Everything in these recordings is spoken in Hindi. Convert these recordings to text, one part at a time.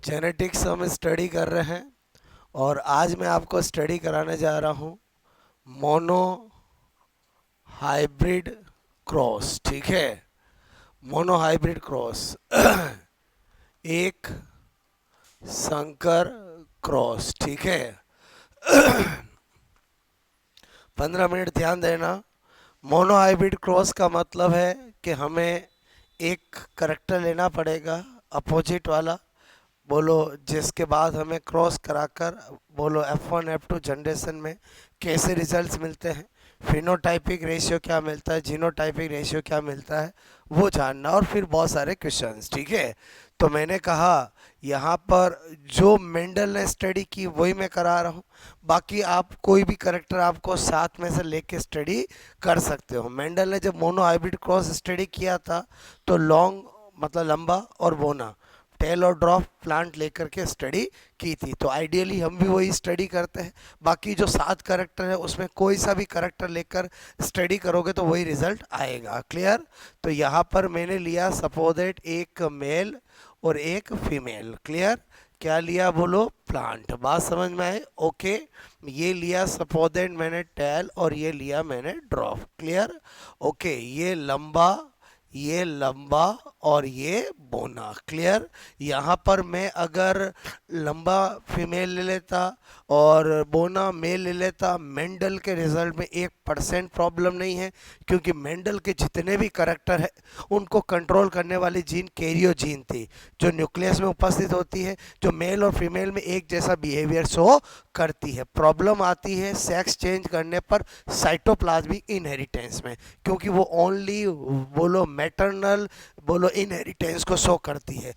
जेनेटिक्स हम स्टडी कर रहे हैं और आज मैं आपको स्टडी कराने जा रहा हूँ मोनो हाइब्रिड क्रॉस। ठीक है, मोनो हाइब्रिड क्रॉस एक संकर क्रॉस। ठीक है, 15 मिनट ध्यान देना। मोनो हाइब्रिड क्रॉस का मतलब है कि हमें एक करेक्टर लेना पड़ेगा अपोजिट वाला, बोलो, जिसके बाद हमें क्रॉस कराकर बोलो F1 F2 जनरेशन में कैसे रिजल्ट्स मिलते हैं, फिनोटाइपिक रेशियो क्या मिलता है, जीनोटाइपिक रेशियो क्या मिलता है, वो जानना, और फिर बहुत सारे क्वेश्चंस। ठीक है, तो मैंने कहा यहाँ पर जो मेंडल ने स्टडी की वही मैं करा रहा हूँ। बाकी आप कोई भी करेक्टर आपको साथ में से लेके स्टडी कर सकते हो। मेंडल ने जब मोनो हाइब्रिड क्रॉस स्टडी किया था तो लॉन्ग मतलब लंबा और बोना, टेल और ड्रॉप प्लांट लेकर के स्टडी की थी। तो आइडियली हम भी वही स्टडी करते हैं। बाकी जो 7 करेक्टर है उसमें कोई सा भी करेक्टर लेकर स्टडी करोगे तो वही रिजल्ट आएगा। क्लियर? तो यहाँ पर मैंने लिया सपोज दैट एक मेल और एक फीमेल। क्लियर? क्या लिया बोलो? प्लांट। बात समझ में आए? ओके, ये लिया सपोज दैट मैंने टेल और ये लिया मैंने ड्रॉप। क्लियर? ओके, ये लंबा और ये बोना। क्लियर? यहाँ पर मैं अगर लंबा फीमेल ले लेता और बोना मेल ले लेता, मेंडल के रिजल्ट में 1% प्रॉब्लम नहीं है, क्योंकि मेंडल के जितने भी करेक्टर है उनको कंट्रोल करने वाली जीन कैरियो जीन थी, जो न्यूक्लियस में उपस्थित होती है, जो मेल और फीमेल में एक जैसा बिहेवियर शो करती है। प्रॉब्लम आती है सेक्स चेंज करने पर साइटोप्लाज्मिक इनहेरिटेंस में, क्योंकि वो ओनली बोलो मैटरनल बोलो इनहेरिटेंस को शो करती है।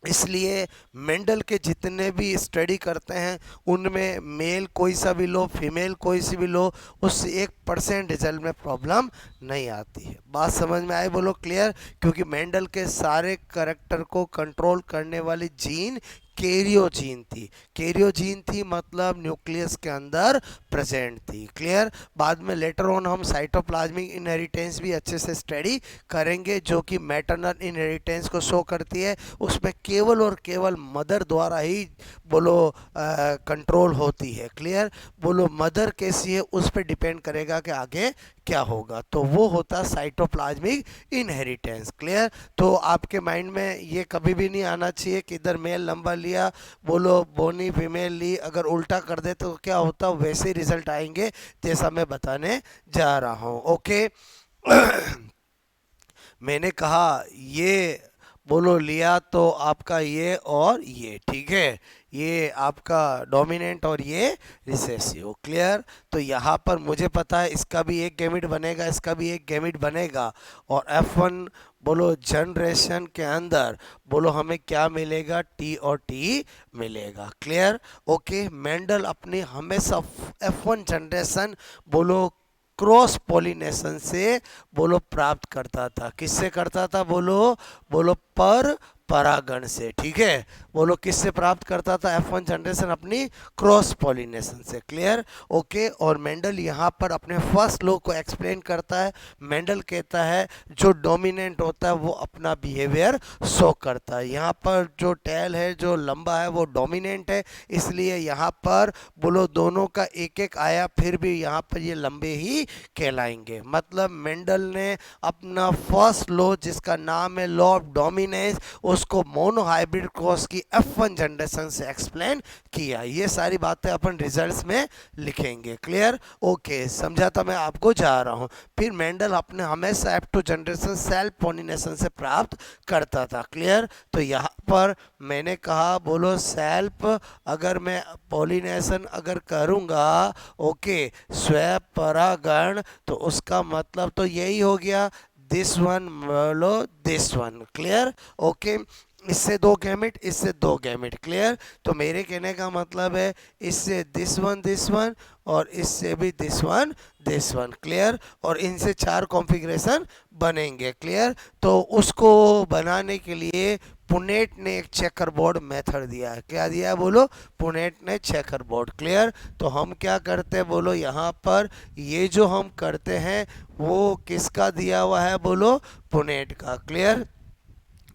इसलिए मेंडल के जितने भी स्टडी करते हैं उनमें मेल कोई सा भी लो, फीमेल कोई सी भी लो, उससे 1% रिजल्ट में प्रॉब्लम नहीं आती है। बात समझ में आई बोलो? क्लियर? क्योंकि मेंडल के सारे करेक्टर को कंट्रोल करने वाली जीन कैरियो जीन थी। कैरियो जीन थी मतलब न्यूक्लियस के अंदर प्रेजेंट थी। क्लियर? बाद में लेटर ऑन हम साइटोप्लाज्मिक इनहेरिटेंस भी अच्छे से स्टडी करेंगे, जो कि मैटरनल इनहेरिटेंस को शो करती है। उसमें केवल और केवल मदर द्वारा ही बोलो कंट्रोल होती है। क्लियर? बोलो मदर कैसी है उस पर डिपेंड करेगा कि आगे क्या होगा, तो वो होता साइटोप्लाज्मिक इनहेरिटेंस। क्लियर? तो आपके माइंड में ये कभी भी नहीं आना चाहिए कि इधर मेल लंबा लिया बोलो बोनी फीमेल ली, अगर उल्टा कर दे तो क्या होता, वैसे ही रिजल्ट आएंगे जैसा मैं बताने जा रहा हूँ। ओके, मैंने कहा ये बोलो लिया तो आपका ये और ये। ठीक है, ये आपका डोमिनेंट और ये रिसेसिव। क्लियर? तो यहाँ पर मुझे पता है इसका भी एक गैमिट बनेगा, इसका भी एक गैमिट बनेगा, और F1 बोलो जनरेशन के अंदर बोलो हमें क्या मिलेगा, टी और टी मिलेगा। क्लियर? ओके, मेंडल अपनी हमेशा F1 जनरेशन बोलो क्रॉस पॉलिनेशन से बोलो प्राप्त करता था। किससे करता था बोलो? बोलो पर परागण से। ठीक है, बोलो किससे प्राप्त करता था F1 जनरेशन? अपनी क्रॉस पॉलिनेशन से। क्लियर? ओके, और मेंडल यहाँ पर अपने फर्स्ट लॉ को एक्सप्लेन करता है। मेंडल कहता है जो डोमिनेंट होता है वो अपना बिहेवियर शो करता है। यहाँ पर जो टेल है जो लंबा है वो डोमिनेंट है, इसलिए यहाँ पर बोलो दोनों का एक एक आया, फिर भी यहाँ पर ये लंबे ही कहलाएंगे। मतलब मेंडल ने अपना फर्स्ट लॉ जिसका नाम है लॉ ऑफ डोमिनेंस, उसको मोनो हाइब्रिड क्रॉस की F1 जनरेशन से एक्सप्लेन किया। ये सारी बातें अपन रिजल्ट्स में लिखेंगे। क्लियर? ओके, समझा था मैं आपको जा रहा हूँ। फिर मेंडल अपने हमेशा F2 जनरेशन सेल्फ पॉलिनेशन से प्राप्त करता था। क्लियर? तो यहाँ पर मैंने कहा बोलो सेल्फ, अगर मैं पॉलिनेशन अगर करूँगा, ओके, स्व परागण, तो उसका मतलब तो यही हो गया दिस वन बोलो दिस वन। क्लियर? ओके, इससे 2 गैमेट, इससे 2 गैमेट। क्लियर? तो मेरे कहने का मतलब है इससे दिस वन और इससे भी दिस वन। क्लियर? और इनसे 4 कॉन्फ़िगरेशन बनेंगे। क्लियर? तो उसको बनाने के लिए पुनेट ने एक चेकर बोर्ड मेथड दिया है। क्या दिया है बोलो? पुनेट ने चेकर बोर्ड। क्लियर? तो हम क्या करते हैं बोलो, यहाँ पर ये जो हम करते हैं वो किसका दिया हुआ है बोलो? पुनेट का। क्लियर?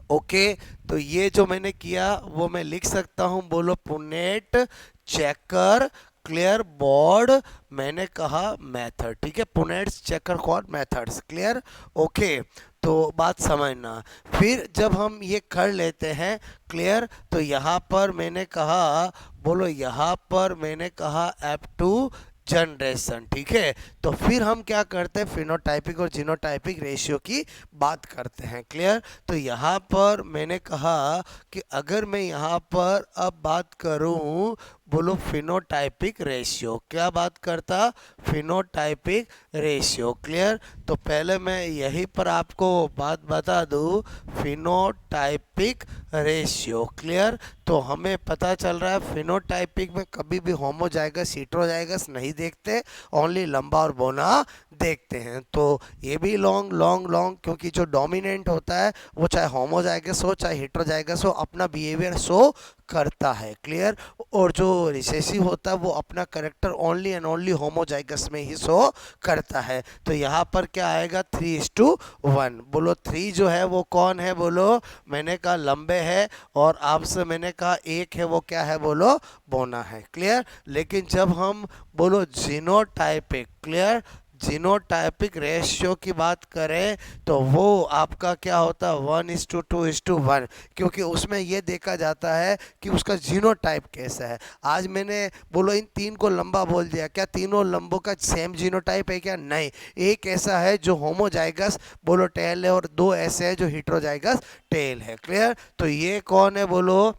ओके, तो ये जो मैंने किया वो मैं लिख सकता हूँ, बोलो पुनेट, चेकर, क्लियर, बोर्ड, मैंने कहा मेथड, ठीक है, Punnett's, checker, cord, methods, clear, okay. तो बात समझना, फिर जब हम ये कर लेते हैं क्लियर, तो यहाँ पर मैंने कहा, बोलो यहाँ पर मैंने कहा F2 जनरेशन, ठीक है। तो फिर हम क्या करते हैं, फिनोटाइपिक और जीनोटाइपिक रेशियो की बात करते हैं, क्लियर। तो यहाँ पर मैंने कहा कि अगर मैं यहाँ पर अब बात करूँ, बोलो फिनोटाइपिक रेशियो, क्या बात करता, फिनोटाइपिक रेशियो, क्लियर। तो पहले मैं यहीं पर आपको बात बता दूँ, फिनोटाइपिक रेशियो, क्लियर। तो हमें पता चल रहा है फिनोटाइपिक में कभी भी होमोजाइगस हेटेरोजाइगस नहीं देखते, ओनली लंबा और बौना देखते हैं। तो ये भी लॉन्ग लॉन्ग लॉन्ग, क्योंकि जो डोमिनेंट होता है वो चाहे होमोजाइगस हो चाहे हेटेरोजाइगस हो, अपना बिहेवियर शो करता है, क्लियर। और जो रिसेसिव होता है वो अपना character only and only homozygous में ही शो करता है। तो यहाँ पर क्या आएगा, 3:1, बोलो 3 जो है वो कौन है, बोलो मैंने कहा लंबे है, और आपसे मैंने कहा एक है वो क्या है, बोलो बोना है, क्लियर। लेकिन जब हम बोलो जीनोटाइपिक, क्लियर, जीनोटाइपिक रेशियो की बात करें तो वो आपका क्या होता है, 1:2:1, क्योंकि उसमें ये देखा जाता है कि उसका जीनोटाइप कैसा है। आज मैंने बोलो इन 3 को लंबा बोल दिया, क्या तीनों लंबों का सेम जीनोटाइप है क्या, नहीं। एक ऐसा है जो होमोजाइगस बोलो टेल है, और 2 ऐसे हैं जो हेटेरोजाइगस टेल है, क्लियर। तो ये कौन है, बोलो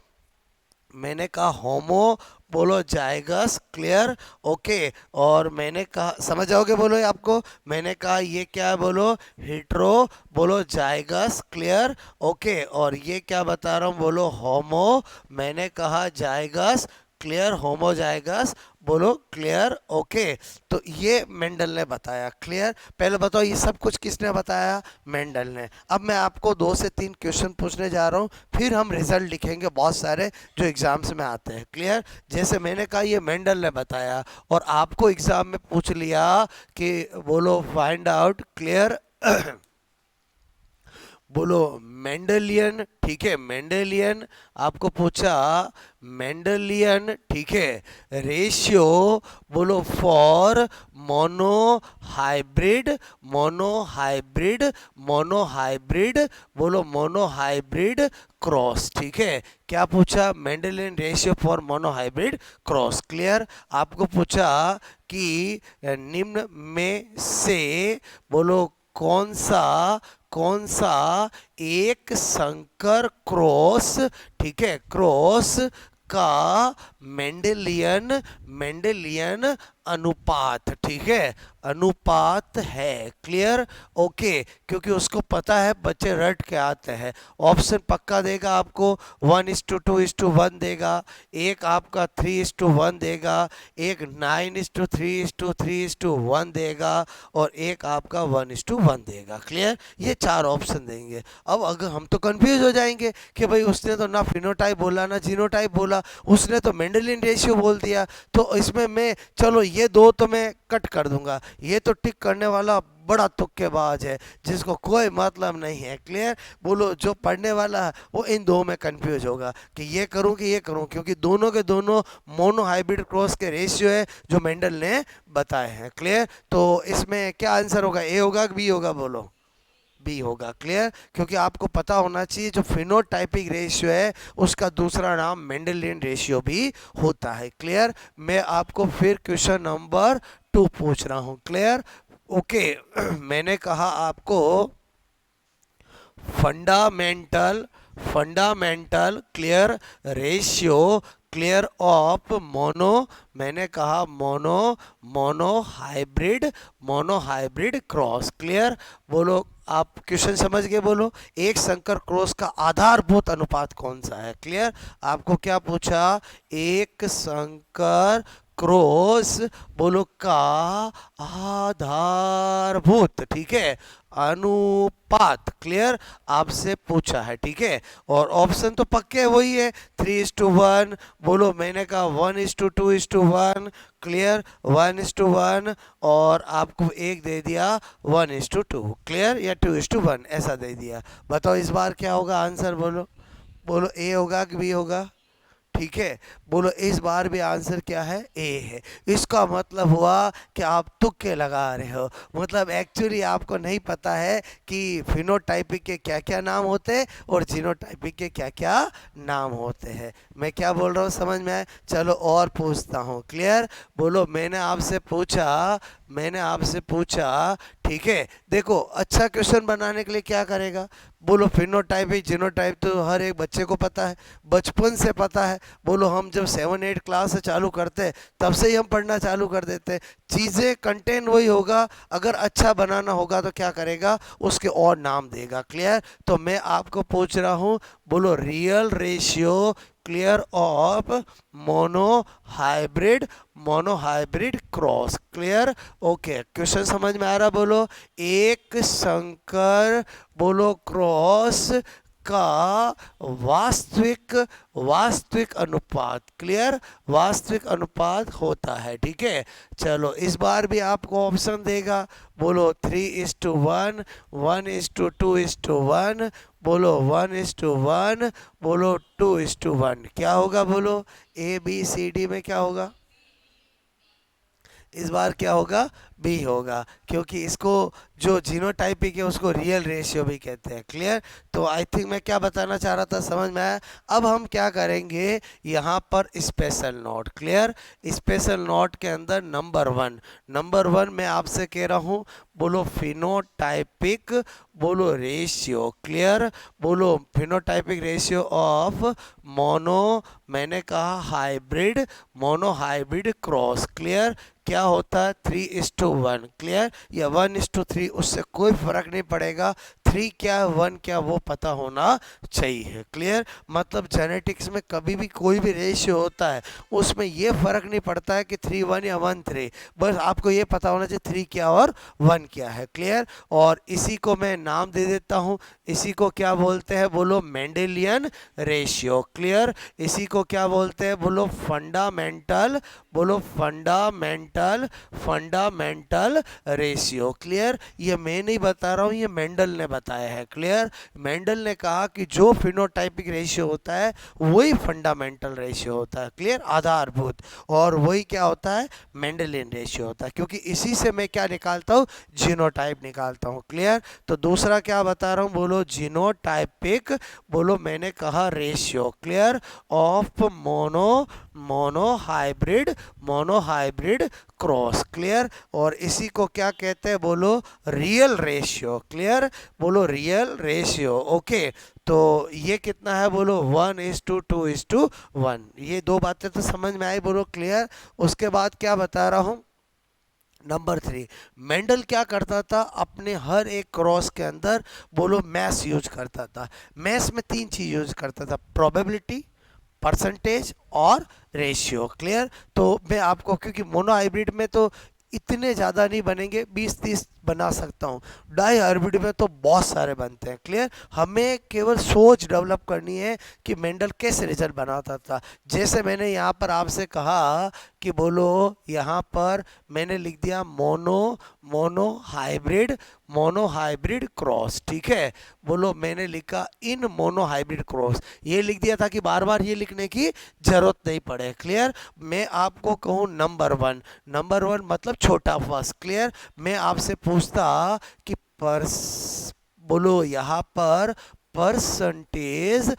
मैंने कहा होमो, बोलो जाइगस, क्लियर, ओके। और मैंने कहा, समझ जाओगे बोलो ये आपको, मैंने कहा ये क्या है, बोलो हिट्रो, बोलो जाइगस, क्लियर, ओके। और ये क्या बता रहा हूँ, बोलो होमो, मैंने कहा जाइगस, क्लियर, होमोजाइगस, बोलो क्लियर, ओके। तो ये मेंडल ने बताया, क्लियर। पहले बताओ ये सब कुछ किसने बताया, मेंडल ने। अब मैं आपको 2 से 3 क्वेश्चन पूछने जा रहा हूँ, फिर हम रिजल्ट लिखेंगे बहुत सारे जो एग्जाम्स में आते हैं, क्लियर। जैसे मैंने कहा ये मेंडल ने बताया, और आपको एग्जाम में पूछ लिया कि बोलो फाइंड आउट, क्लियर, बोलो मेंडलियन, ठीक है, मेंडलियन आपको पूछा, मेंडलियन, ठीक है, रेशियो, बोलो for mono hybrid, mono hybrid, mono hybrid, बोलो मोनो हाइब्रिड क्रॉस, ठीक है। क्या पूछा, Mendelian ratio for mono hybrid cross, clear. आपको पूछा कि निम्न में से बोलो कौन सा एक संकर क्रॉस, ठीक है, क्रॉस का मेंडेलियन मेंडेलियन अनुपात, ठीक है, अनुपात है, क्लियर, ओके। क्योंकि उसको पता है बच्चे रट के आते हैं, ऑप्शन पक्का देगा आपको, 1:2:1 देगा, एक आपका 3:1 देगा, एक 9:3:3:1 देगा, और एक आपका 1:1 देगा, क्लियर। ये 4 ऑप्शन देंगे। अब अगर हम तो कंफ्यूज हो जाएंगे कि भाई उसने तो ना फिनोटाइप बोला ना जीनोटाइप बोला, उसने तो मेंडेलियन रेशियो बोल दिया, तो इसमें मैं चलो ये 2 तो मैं कट कर दूंगा, ये तो टिक करने वाला बड़ा तुक्केबाज है जिसको कोई मतलब नहीं है, क्लियर। बोलो जो पढ़ने वाला है वो इन 2 में कंफ्यूज होगा कि ये करूं कि ये करूं, क्योंकि दोनों के दोनों मोनो हाइब्रिड क्रॉस के रेशियो है जो मेंडल ने बताए हैं, क्लियर। तो इसमें क्या आंसर होगा, ए होगा कि बी होगा, बोलो बी होगा, क्लियर। क्योंकि आपको पता होना चाहिए जो फिनोटाइपिक रेशियो है उसका दूसरा नाम मेंडेलियन रेशियो भी होता है, क्लियर। मैं आपको फिर क्वेश्चन नंबर 2 पूछ रहा हूं, क्लियर, ओके। मैंने कहा आपको fundamental fundamental clear ratio, clear of mono, मैंने कहा mono mono hybrid cross, clear. बोलो आप क्वेश्चन समझ गए, बोलो एक संकर क्रॉस का आधारभूत अनुपात कौन सा है, क्लियर। आपको क्या पूछा, एक संकर क्रॉस बोलो का आधारभूत, ठीक है, अनुपात, क्लियर, आपसे पूछा है, ठीक है। और ऑप्शन तो पक्के वही है, 3:1, बोलो मैंने कहा 1:2:1, क्लियर, 1:1, और आपको एक दे दिया 1:2, क्लियर, या 2:1 ऐसा दे दिया। बताओ इस बार क्या होगा आंसर, बोलो बोलो, ए होगा कि बी होगा, ठीक है। बोलो इस बार भी आंसर क्या है, ए है। इसका मतलब हुआ कि आप तुक्के लगा रहे हो, मतलब एक्चुअली आपको नहीं पता है कि फिनोटाइपिक के क्या क्या नाम होते हैं और जीनोटाइपिक के क्या क्या नाम होते हैं। मैं क्या बोल रहा हूँ समझ में आए? चलो और पूछता हूँ, क्लियर। बोलो मैंने आपसे पूछा, ठीक है। देखो अच्छा क्वेश्चन बनाने के लिए क्या करेगा, बोलो फिनोटाइप ही जीनोटाइप तो हर एक बच्चे को पता है, बचपन से पता है। बोलो हम जब 7-8 क्लास से चालू करते हैं तब से ही हम पढ़ना चालू कर देते हैं, चीज़ें कंटेंट वही होगा। अगर अच्छा बनाना होगा तो क्या करेगा, उसके और नाम देगा, क्लियर। तो मैं आपको पूछ रहा हूँ, बोलो real ratio, clear, of mono hybrid cross, clear, okay. Question समझ में आ रहा, बोलो एक संकर बोलो क्रॉस का वास्तविक वास्तविक अनुपात, क्लियर, वास्तविक अनुपात होता है, ठीक है। चलो इस बार भी आपको ऑप्शन देगा, बोलो 3:1, 1:2:1, बोलो 1:1, बोलो 2:1, क्या होगा, बोलो ए बी सी डी में क्या होगा, इस बार क्या होगा, बी होगा, क्योंकि इसको जो जीनोटाइपिक है उसको रियल रेशियो भी कहते हैं, क्लियर। तो आई थिंक मैं क्या बताना चाह रहा था समझ में आया। अब हम क्या करेंगे यहाँ पर special note, clear. Special note के अंदर नंबर वन मैं आपसे कह रहा हूँ, बोलो फिनोटाइपिक बोलो रेशियो, क्लियर, बोलो फिनोटाइपिक रेशियो ऑफ मोनो, मैंने कहा hybrid, mono hybrid cross, clear, क्या होता है 3:1, क्लियर, या 1:3, उससे कोई फर्क नहीं पड़ेगा, 3 क्या 1 क्या वो पता होना चाहिए, क्लियर। मतलब जेनेटिक्स में कभी भी कोई भी रेशियो होता है उसमें ये फर्क नहीं पड़ता है कि 3:1 या 1:3, बस आपको ये पता होना चाहिए 3 क्या और 1 क्या है, क्लियर। और इसी को मैं नाम दे देता हूँ, इसी को क्या बोलते हैं, बोलो मेंडेलियन रेशियो, क्लियर। इसी को क्या बोलते हैं, बोलो फंडामेंटल, बोलो फंडामेंटल रेशियो, क्लियर। ये मैं नहीं बता रहा हूँ, ये मेंडल ने बताया है, क्लियर। मेंडल ने कहा कि जो फिनोटाइपिक रेशियो होता है वही फंडामेंटल रेशियो होता है, क्लियर, आधारभूत, और वही क्या होता है, मेंडेलियन रेशियो होता है, क्योंकि इसी से मैं क्या निकालता हूँ, जीनोटाइप निकालता हूँ, क्लियर। तो दूसरा क्या बता रहा हूँ, बोलो जीनोटाइपिक, बोलो मैंने कहा ratio, clear, of mono hybrid cross, clear. और इसी को क्या कहते हैं, बोलो रियल रेशियो, क्लियर, बोलो रियल रेशियो, ओके। तो ये कितना है, बोलो 1:2:1, ये दो बातें तो समझ में आई, बोलो क्लियर। उसके बाद क्या बता रहा हूँ, नंबर 3, मेंडल क्या करता था, अपने हर एक क्रॉस के अंदर बोलो मैथ्स यूज करता था। मैथ्स में 3 चीज यूज करता था, प्रोबेबिलिटी, परसेंटेज और रेशियो, क्लियर। तो मैं आपको, क्योंकि मोनो हाइब्रिड में तो इतने ज़्यादा नहीं बनेंगे, 20-30 बना सकता हूँ, डाई हाइब्रिड में तो बहुत सारे बनते हैं, क्लियर। हमें केवल सोच डेवलप करनी है कि मेंडल कैसे रिजल्ट बनाता था। जैसे मैंने यहाँ पर आपसे कहा कि बोलो यहाँ पर मैंने लिख दिया मोनो हाइब्रिड क्रॉस, ठीक है। बोलो मैंने लिखा इन मोनो हाइब्रिड क्रॉस, ये लिख दिया था कि बार बार ये लिखने की जरूरत नहीं पड़े, क्लियर। मैं आपको कहूँ नंबर वन मतलब छोटा फर्स्ट, क्लियर। मैं आपसे पूछता कि बोलो यहाँ पर परसेंटेज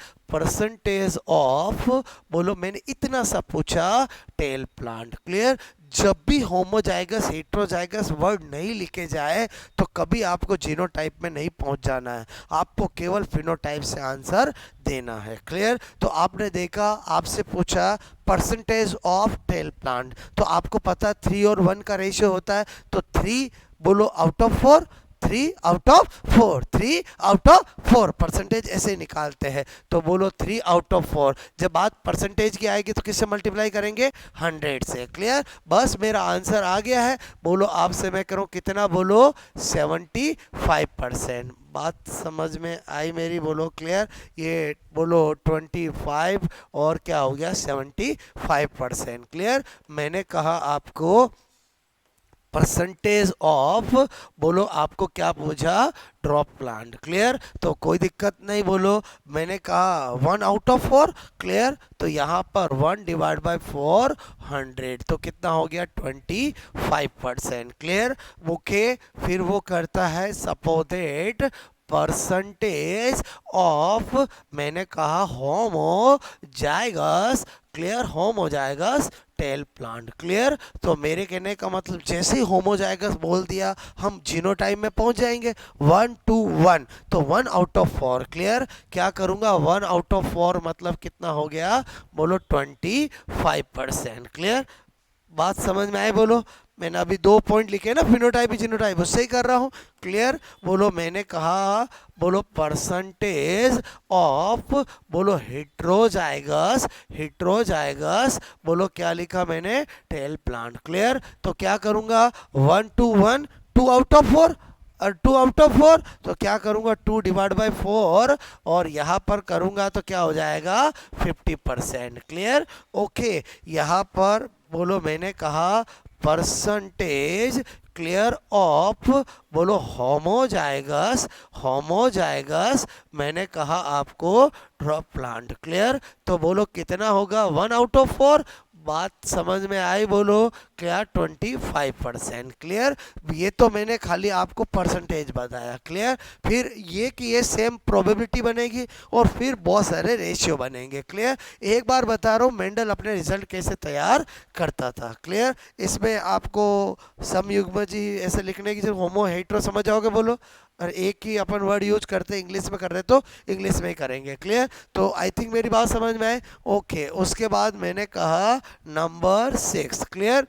ऑफ, बोलो मैंने इतना सा पूछा, टेल प्लांट, क्लियर। जब भी होमोजाइगस हेट्रोजाइगस वर्ड नहीं लिखे जाए तो कभी आपको जीनोटाइप में नहीं पहुंच जाना है, आपको केवल फिनोटाइप से आंसर देना है, क्लियर। तो आपने देखा, आपसे पूछा परसेंटेज ऑफ टेल प्लांट, तो आपको पता 3 और 1 का रेशियो होता है, तो 3 बोलो आउट ऑफ 4, 3/4, 3/4 परसेंटेज ऐसे निकालते हैं। तो बोलो 3/4। जब बात परसेंटेज की आएगी तो किससे मल्टीप्लाई करेंगे? 100 से। क्लियर? बस मेरा आंसर आ गया है। बोलो आपसे मैं करूं कितना? बोलो 75%। बात समझ में आई मेरी? बोलो क्लियर? ये बोलो 25 और क्या हो गया 75%। क्लियर? मैंने कहा आपको परसेंटेज ऑफ, बोलो आपको क्या पूछा? Drop plant. क्लियर? तो कोई दिक्कत नहीं। बोलो मैंने कहा 1/4। क्लियर? तो यहाँ पर 1/4 100 तो कितना हो गया? 25%। क्लियर? ओके। फिर वो करता है सपोजेट परसेंटेज ऑफ, मैंने कहा homozygous. Clear? Homozygous tall plant. Clear? तो मेरे कहने का मतलब जैसे ही होमोजाइगस बोल दिया हम जीनोटाइप में पहुंच जाएंगे 1 to 1। तो 1/4। क्लियर? क्या करूंगा? 1/4 मतलब कितना हो गया? बोलो 25%। क्लियर? बात समझ में आए? बोलो मैंने अभी 2 पॉइंट लिखे ना, फिनोटाइप जीनोटाइप, उससे ही कर रहा हूँ। क्लियर? बोलो मैंने कहा बोलो परसेंटेज ऑफ, बोलो हेट्रोजाइगस, हेट्रोजाइगस, बोलो क्या लिखा मैंने? Tall plant. क्लियर? तो क्या करूंगा? 1 to 1, 2/4 और 2/4 तो क्या करूंगा? 2/4 और यहाँ पर करूंगा तो क्या हो जाएगा? 50%। क्लियर? ओके। यहाँ पर बोलो मैंने कहा परसेंटेज, क्लियर, ऑफ, बोलो होमोजाइगस, होमोजाइगस, मैंने कहा आपको ड्रॉप प्लांट। क्लियर? तो बोलो कितना होगा? 1/4। बात समझ में आई? बोलो क्या? 25%। क्लियर? ये तो मैंने खाली आपको परसेंटेज बताया। क्लियर? फिर ये कि ये सेम प्रोबेबिलिटी बनेगी और फिर बहुत सारे रेशियो बनेंगे। क्लियर? एक बार बता रहा हूँ मेंडल अपने रिजल्ट कैसे तैयार करता था। क्लियर? इसमें आपको समयुग्म जी ऐसे लिखने की जरूरत, होमो हेट्रो समझ जाओगे? बोलो। और एक ही अपन वर्ड यूज करते हैं, इंग्लिश में कर रहे तो इंग्लिश में ही करेंगे। क्लियर? तो आई थिंक मेरी बात समझ में आए? ओके। उसके बाद मैंने कहा नंबर 6। क्लियर?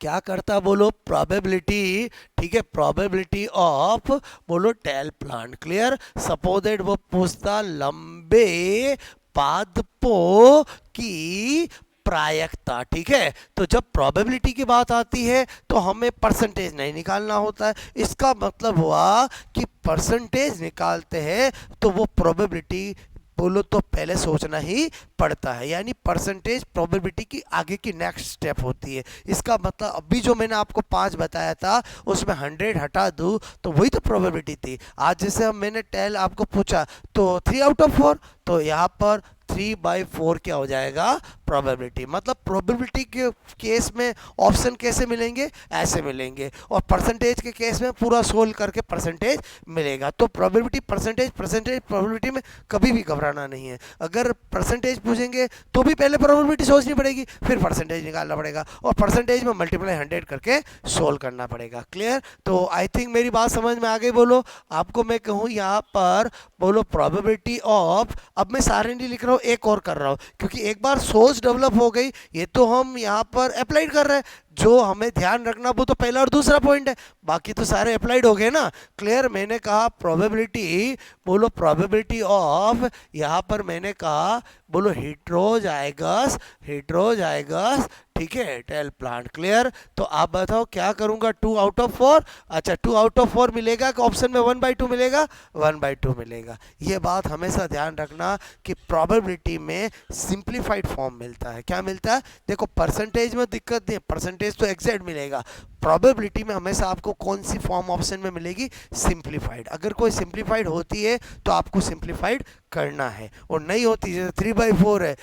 क्या करता? बोलो प्रोबेबिलिटी। ठीक है? प्रोबेबिलिटी ऑफ, बोलो टेल प्लांट। क्लियर? सपोजेड वो पूछता लंबे पादपों की प्रायिकता। ठीक है? तो जब प्रोबेबिलिटी की बात आती है तो हमें परसेंटेज नहीं निकालना होता है। इसका मतलब हुआ कि परसेंटेज निकालते हैं तो वो प्रोबेबिलिटी बोलो तो पहले सोचना ही पड़ता है, यानी परसेंटेज प्रोबेबिलिटी की आगे की नेक्स्ट स्टेप होती है। इसका मतलब अभी जो मैंने आपको 5 बताया था उसमें 100 हटा दूं तो वही तो प्रोबेबिलिटी थी। आज जैसे हम मैंने टेल आपको पूछा तो 3/4, तो यहाँ पर 3/4 क्या हो जाएगा? प्रोबेबिलिटी। मतलब प्रोबेबिलिटी के केस में ऑप्शन कैसे मिलेंगे? ऐसे मिलेंगे, और परसेंटेज के केस में पूरा सोल्व करके परसेंटेज मिलेगा। तो प्रोबेबिलिटी परसेंटेज, परसेंटेज प्रोबेबिलिटी में कभी भी घबराना नहीं है। अगर परसेंटेज पूछेंगे तो भी पहले प्रोबेबिलिटी सोचनी पड़ेगी, फिर परसेंटेज निकालना पड़ेगा, और परसेंटेज में मल्टीप्लाई 100 करके सोल्व करना पड़ेगा। क्लियर? तो आई थिंक मेरी बात समझ में आ गई। बोलो आपको मैं कहूँ यहाँ पर, बोलो प्रोबेबिलिटी ऑफ, अब मैं सारे नहीं लिख रहा हूँ, एक और कर रहा हूँ, क्योंकि एक बार सोच डेवलप हो गई, ये तो हम यहाँ पर अप्लाइड कर रहे हैं। जो हमें ध्यान रखना वो तो पहला और दूसरा पॉइंट है, बाकी तो सारे अप्लाइड हो गए ना। क्लियर? मैंने कहा प्रोबेबिलिटी, बोलो प्रोबेबिलिटी ऑफ, यहाँ पर मैंने कहा बोलो हेट्रोजाइगस, हेट्रोजाइगस, ठीक है, टेल प्लांट। क्लियर? तो आप बताओ क्या करूंगा? 2/4। अच्छा 2/4 मिलेगा कि ऑप्शन में 1/2 मिलेगा? 1/2 मिलेगा। ये बात हमेशा ध्यान रखना कि प्रोबेबिलिटी में सिंप्लीफाइड फॉर्म मिलता है। क्या मिलता है? देखो परसेंटेज में दिक्कत नहीं है, परसेंटेज तो एग्जैक्ट मिलेगा। प्रोबेबिलिटी में हमेशा आपको कौन सी फॉर्म ऑप्शन में मिलेगी? सिंप्लीफाइड। अगर कोई सिंप्लीफाइड होती है तो आपको सिंप्लीफाइड करना है, और नहीं होती जैसे 3/4 है,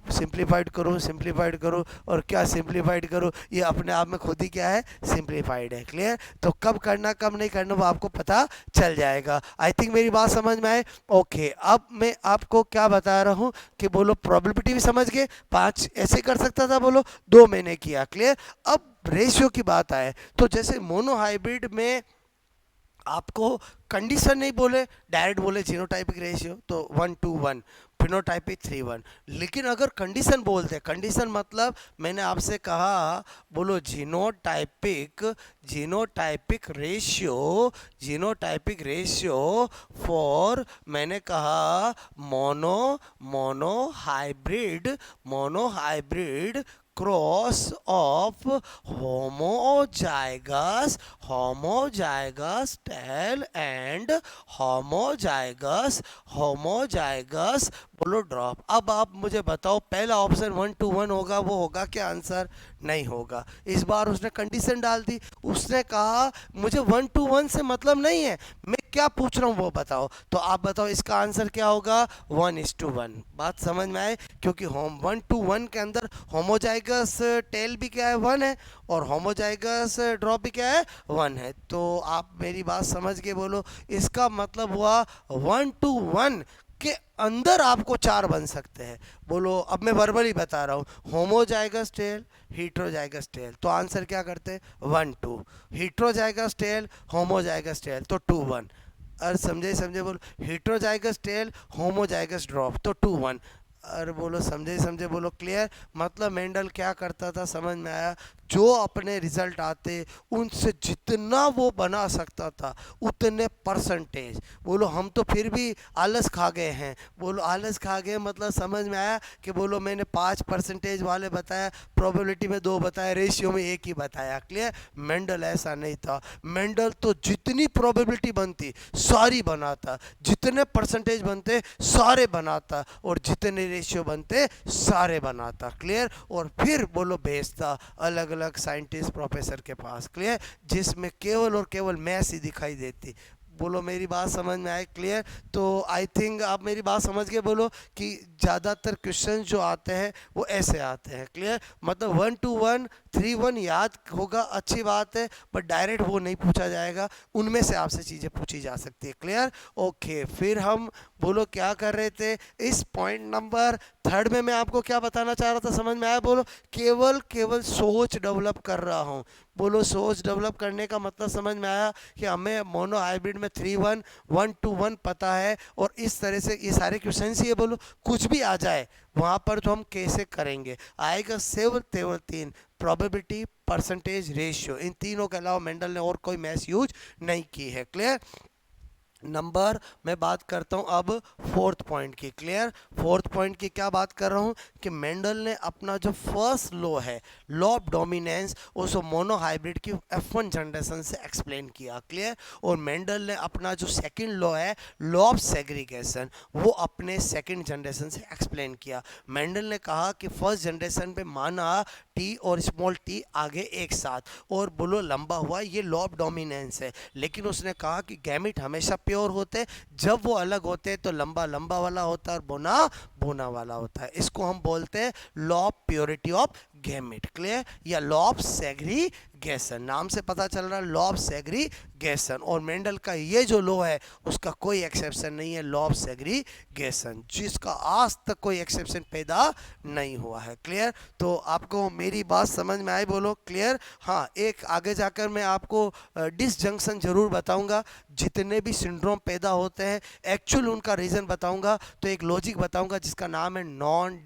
सिंप्लीफाइड करो, सिंप्लीफाइड करो, और क्या सिंप्लीफाइड करो, ये अपने आप में खुद ही क्या है? सिंप्लीफाइड है। क्लियर? तो कब करना कब नहीं करना वो आपको पता चल जाएगा। आई थिंक मेरी बात समझ में आए? ओके। अब मैं आपको क्या बता रहा हूँ कि बोलो प्रोबेबिलिटी भी समझ गए, 5 ऐसे कर सकता था, बोलो 2 मैंने किया। क्लियर? अब रेशियो की बात आए तो जैसे मोनोहाइब्रिड में आपको कंडीशन नहीं बोले, डायरेक्ट बोले जीनोटाइपिक रेशियो तो 1:1, फिनोटाइपिक 3:1। लेकिन अगर कंडीशन बोलते, कंडीशन मतलब मैंने आपसे कहा बोलो genotypic ratio, genotypic ratio for, मैंने कहा monohybrid cross of homozygous tall and homozygous बोलो ड्रॉप। अब आप मुझे बताओ पहला ऑप्शन 1:1 होगा, वो होगा क्या आंसर? नहीं होगा। इस बार उसने कंडीशन डाल दी, उसने कहा मुझे 1:1 से मतलब नहीं है, मैं क्या पूछ रहा हूँ वो बताओ। तो आप बताओ इसका आंसर क्या होगा? 1:1। बात समझ में आए? क्योंकि होम 1:1 के अंदर होमोजाइगस टेल भी क्या है? 1 है, और होमोजाइगस ड्रॉप भी क्या है? 1 है। तो आप मेरी बात समझ के बोलो, इसका मतलब हुआ 1:1 के अंदर आपको 4 बन सकते हैं। बोलो, अब मैं वर्बली बता रहा हूँ, होमोजाइगस टेल, हीट्रोजाइगस टेल, तो आंसर क्या करते? 1:2। हीट्रोजाइगस टेल, होमोजाइगस टेल, तो 2:1। अरे समझे बोलो, हीट्रोजाइगस टेल, होमोजाइगस ड्रॉप, तो 2:1। अरे बोलो समझे बोलो, क्लियर? मतलब मेंडल क्या करता था, समझ में आया? जो अपने रिजल्ट आते उनसे जितना वो बना सकता था उतने परसेंटेज। बोलो हम तो फिर भी आलस खा गए हैं। बोलो आलस खा गए मतलब समझ में आया कि बोलो मैंने 5% वाले बताया, प्रोबेबिलिटी में 2 बताया, रेशियो में 1 ही बताया। क्लियर? मेंडल ऐसा नहीं था। मेंडल तो जितनी प्रोबेबिलिटी बनती सारी बनाता, जितने परसेंटेज बनते सारे बनाता, और जितने रेशियो बनते सारे बनाता। क्लियर? और फिर बोलो भेजता अलग अलग साइंटिस्ट प्रोफेसर के पास। क्लियर? जिसमें केवल और केवल मैथ्स ही दिखाई देती। बोलो मेरी बात समझ में आए? क्लियर? तो आई थिंक आप मेरी बात समझ के बोलो कि ज़्यादातर क्वेश्चन जो आते हैं वो ऐसे आते हैं। क्लियर? मतलब 1:1, 3:1 याद होगा, अच्छी बात है, बट डायरेक्ट वो नहीं पूछा जाएगा, उनमें से आपसे चीज़ें पूछी जा सकती है। क्लियर? ओके, फिर हम बोलो क्या कर रहे थे? इस पॉइंट नंबर 3 में मैं आपको क्या बताना चाह रहा था, समझ में आया? बोलो केवल सोच डेवलप कर रहा हूँ। बोलो सोच डेवलप करने का मतलब समझ में आया कि हमें मोनो हाइब्रिड में 3:1, 1:1 पता है, और इस तरह से ये सारे क्वेश्चन ही है। बोलो कुछ भी आ जाए वहाँ पर तो हम कैसे करेंगे, आएगा केवल 3, प्रोबेबिलिटी, परसेंटेज, रेशियो। इन तीनों के अलावा मेंडल ने और कोई मैथ्स यूज नहीं की है। क्लियर? नंबर मैं बात करता हूं अब 4th पॉइंट की। क्लियर? 4th पॉइंट की क्या बात कर रहा हूं कि मेंडल ने अपना जो फर्स्ट लॉ है, लॉ ऑफ डोमिनेंस, उसको मोनो हाइब्रिड की F1 जनरेशन से एक्सप्लेन किया। क्लियर? और मेंडल ने अपना जो सेकंड लॉ है, लॉ ऑफ सेग्रीगेशन, वो अपने सेकंड जनरेशन से एक्सप्लेन किया। मेंडल ने कहा कि फर्स्ट जनरेशन पे माना टी और स्मॉल टी आगे एक साथ, और बोलो लंबा हुआ, ये लॉ ऑफ डोमिनेंस है। लेकिन उसने कहा कि गैमिट हमेशा प्योर होते, जब वो अलग होते तो लंबा लंबा वाला होता है और बोना बोना वाला होता है। इसको हम बोलते हैं law of purity of gamete. Clear? या लॉ ऑफ सेग्रीगेशन, नाम से पता चल रहा है, लॉ ऑफ सेग्रीगेशन। और मेंडल का ये जो लॉ है उसका कोई एक्सेप्शन नहीं है, लॉ ऑफ सेग्रीगेशन, जिसका आज तक कोई एक्सेप्शन पैदा नहीं हुआ है। क्लियर? तो आपको मेरी बात समझ में आई? बोलो क्लियर? हाँ, एक आगे जाकर मैं आपको डिसजंक्शन जरूर बताऊंगा, जितने भी सिंड्रोम पैदा होते हैं एक्चुअल उनका रीज़न बताऊंगा। तो एक लॉजिक बताऊंगा जिसका नाम है नॉन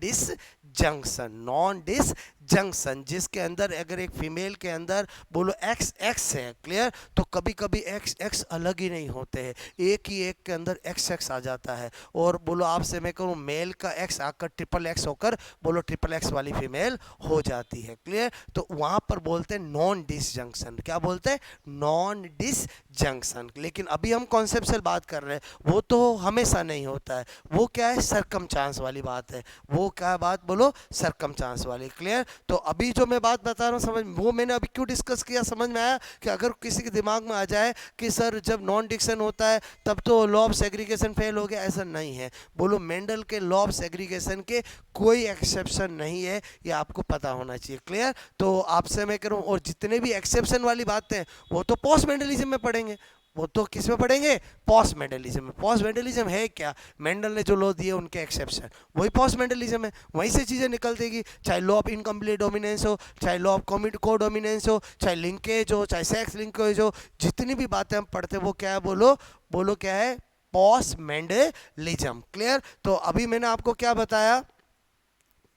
डिसजंक्शन, जिसके अंदर अगर एक फीमेल के अंदर बोलो एक्स है। क्लियर? तो कभी कभी एक्स अलग ही नहीं होते हैं, एक ही एक के अंदर एक्स आ जाता है, और बोलो आपसे मैं कहूँ मेल का एक्स आकर XXX होकर बोलो XXX वाली फीमेल हो जाती है। क्लियर? तो वहाँ पर बोलते हैं नॉन डिसजंक्शन। क्या बोलते हैं? Non disjunction. लेकिन अभी हम कॉन्सेप्चुअल बात कर रहे हैं, वो तो हमेशा नहीं होता है, वो क्या है, सरकमचांस वाली बात है। वो क्या बात बोलो, सरकमचांस वाली। क्लियर? तो अभी जो मैं बात बता रहा हूँ समझ, वो मैंने अभी क्यों डिस्कस किया, समझ में आया? कि अगर किसी के दिमाग में आ जाए कि सर जब नॉन डिक्शन होता है तब तो लॉ ऑफ सेग्रीगेशन फेल हो गया, ऐसा नहीं है। बोलो मेंडल के लॉ ऑफ सेग्रीगेशन के कोई एक्सेप्शन नहीं है, ये आपको पता होना चाहिए। क्लियर? तो आपसे मैं करूँ, और जितने भी एक्सेप्शन वाली बातें हैं वो तो पोस्ट मेंडलिज्म में पढ़ेंगे। वो तो किस में पढ़ेंगे, पोस्ट मेंडलिज्म में। पोस्ट मेंडलिज्म है क्या, मेंडल ने जो लॉ दिए उनके एक्सेप्शन, वही पोस्ट मेंडलिज्म है, वहीं से चीज़ें निकलतेगी। चाहे लॉ ऑफ इनकम्प्लीट डोमिनेंस हो, चाहे लॉ ऑफ को डोमिनेंस हो, चाहे लिंकेज हो, चाहे सेक्स लिंकेज हो, जितनी भी बातें हम पढ़ते हैं वो क्या है, बोलो बोलो क्या है, पोस्ट मेंडलिज्म। क्लियर। तो अभी मैंने आपको क्या बताया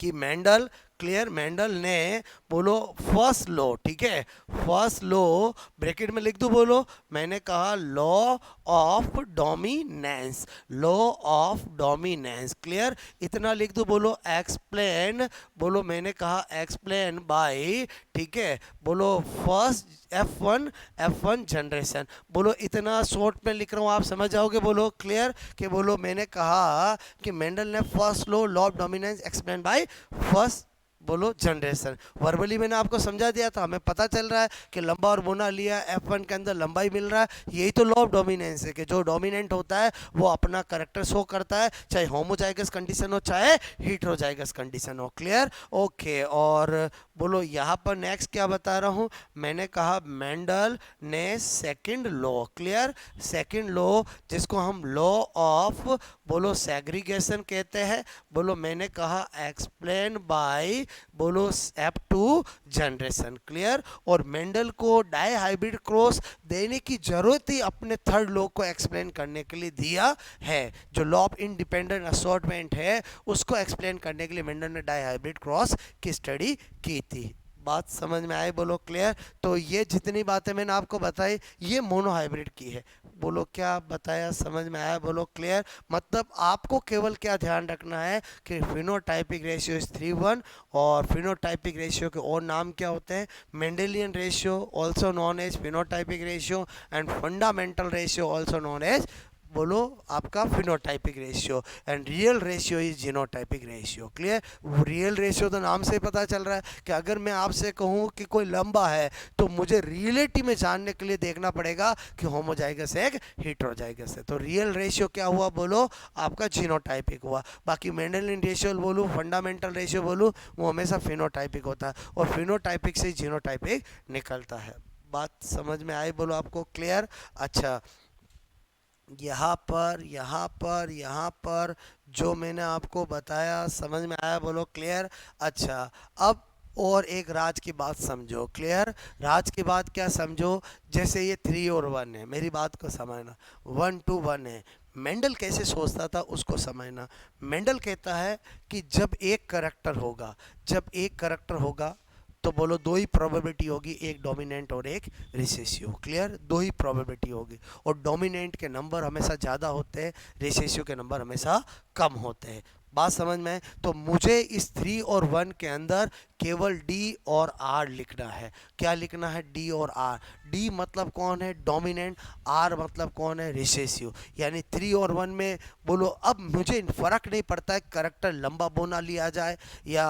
कि मेंडल, क्लियर, मेंडल ने बोलो फर्स्ट लॉ, ठीक है, फर्स्ट लॉ ब्रैकेट में लिख दो, बोलो मैंने कहा law of dominance, law of dominance. Clear, इतना लिख दो, बोलो एक्सप्लेन, बोलो मैंने कहा एक्सप्लेन बाय, ठीक है, बोलो फर्स्ट F1 जनरेशन। बोलो इतना शॉर्ट में लिख रहा हूँ, आप समझ जाओगे। बोलो क्लियर, कि बोलो मैंने कहा कि मेंडल ने first law of dominance explain by first, बोलो जनरेशन। वर्बली मैंने आपको समझा दिया था, हमें पता चल रहा है कि लंबा और बोना लिया, F1 के अंदर लंबाई मिल रहा है, यही तो लॉ ऑफ डोमिनेंस है कि जो डोमिनेंट होता है वो अपना करेक्टर शो करता है, चाहे होमोजाइगस कंडीशन हो चाहे हेटेरोजाइगस कंडीशन हो। Clear, okay. और बोलो यहाँ पर नेक्स्ट क्या बता रहा हूँ, मैंने कहा मेंडल ने second law, clear, second law जिसको हम लॉ ऑफ, बोलो सेग्रीगेशन कहते हैं, बोलो मैंने कहा एक्सप्लेन बाय, बोलो F2 जनरेशन। क्लियर, और मेंडल को डाई हाइब्रिड क्रॉस देने की जरूरत ही अपने थर्ड लॉ को एक्सप्लेन करने के लिए दिया है। जो लॉ ऑफ इंडिपेंडेंट असॉर्टमेंट है उसको एक्सप्लेन करने के लिए मेंडल ने डाई हाइब्रिड क्रॉस की स्टडी की थी। बात समझ में आए, बोलो क्लियर। तो ये जितनी बातें मैंने आपको बताई ये मोनो हाइब्रिड की है। बोलो क्या बताया, समझ में आया, बोलो क्लियर। मतलब आपको केवल क्या ध्यान रखना है कि फिनोटाइपिक रेशियो इज 3:1, और फिनोटाइपिक रेशियो के और नाम क्या होते हैं, Mendelian ratio also known as phenotypic ratio, and fundamental ratio also known as, बोलो आपका phenotypic ratio, and real ratio is genotypic ratio. Clear, real ratio तो नाम से पता चल रहा है कि अगर मैं आपसे कहूँ कि कोई लंबा है तो मुझे रियलिटी में जानने के लिए देखना पड़ेगा कि होमोजाइगस है कि हेटेरोजाइगस है। तो रियल रेशियो क्या हुआ, बोलो आपका जीनोटाइपिक हुआ। बाकी मेंडेलियन रेशियो बोलूँ, फंडामेंटल रेशियो बोलूँ, वो हमेशा फिनोटाइपिक होता है, और फिनोटाइपिक से जीनोटाइपिक निकलता है। बात समझ में आई, बोलो आपको क्लियर। अच्छा, यहाँ पर जो मैंने आपको बताया समझ में आया, बोलो क्लियर। अच्छा, अब और एक राज की बात समझो। क्लियर, राज की बात क्या समझो, जैसे ये 3 और 1 है, मेरी बात को समझना, 1 to 1 है। मेंडल कैसे सोचता था उसको समझना। मेंडल कहता है कि जब एक करेक्टर होगा तो बोलो दो ही प्रोबेबिलिटी होगी, एक डोमिनेंट और एक रिसेसिव। क्लियर, दो ही प्रोबेबिलिटी होगी, और डोमिनेंट के नंबर हमेशा ज़्यादा होते हैं, रिसेसिव के नंबर हमेशा कम होते हैं। बात समझ में? तो मुझे इस 3 और 1 के अंदर केवल डी और आर लिखना है। क्या लिखना है? डी और आर। डी मतलब कौन है? डोमिनेंट। आर मतलब कौन है? रिसेसिव। यानी 3 और 1 में बोलो अब मुझे फर्क नहीं पड़ता है करेक्टर लंबा बोना लिया जाए या